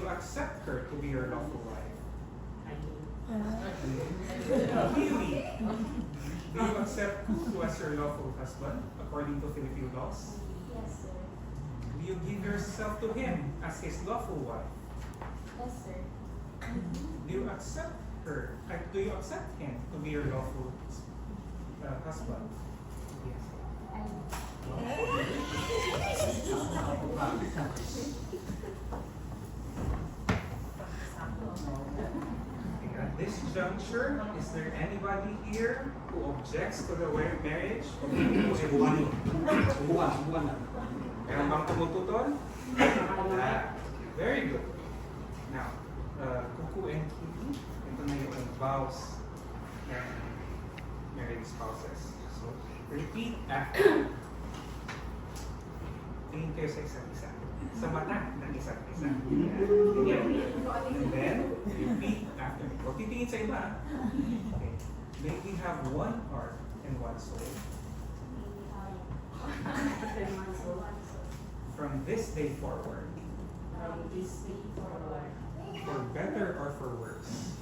you accept her to be your lawful wife? Really? Do you accept Kuku as your lawful husband according to Filipino laws? Yes, sir. Do you give yourself to him as his lawful wife? Yes, sir. Do you accept her? Do you accept him to be your lawful husband? Yes. Okay, at this juncture, is there anybody here who objects to the marriage? Subukan na. Meron bang tumututol? Very good. Now, Kuku and Kiki, ito na yung vows ng married spouses. So, repeat after. Tingin kayo sa isa't isa. Sa mata ng isa't isa. Yan. And then, repeat after. Huwag titingin sa iba. Okay. May we have one heart and one soul. From this day forward, for better or for worse,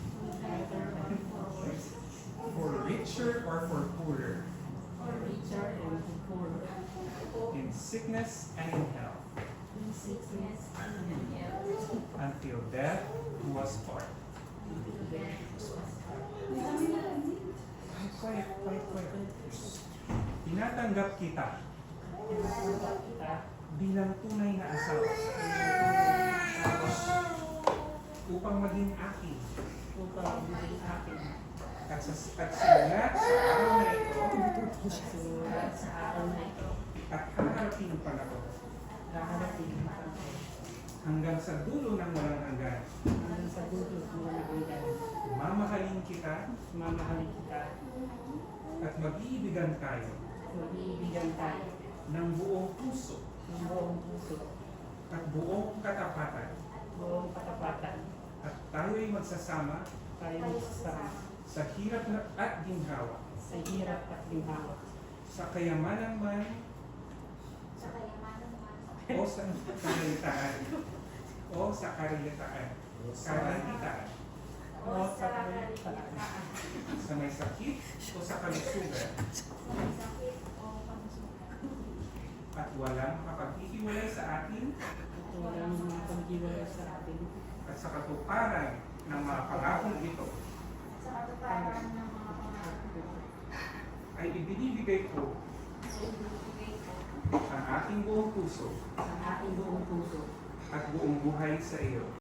for richer or for poorer, in sickness and in health, until death do us part. Quiet. Tinatanggap kita bilang tunay na asawa upang maging akin. At simula sa araw na ito at haharapin pa na hanggang sa dulo ng walang hanggan. Mamahalin kita at mag-iibigan tayo ng buong puso at buong katapatan. At tayo'y magsasama sa hirap at ginhawa, sa kayamanan man o sa karalitaan sa may sakit o sa kalusugan, at walang makapaghihiwalay sa atin at sa katuparan ng mga pangakong ito ay ibinibigay ko ang aking buong puso at buong buhay sa iyo.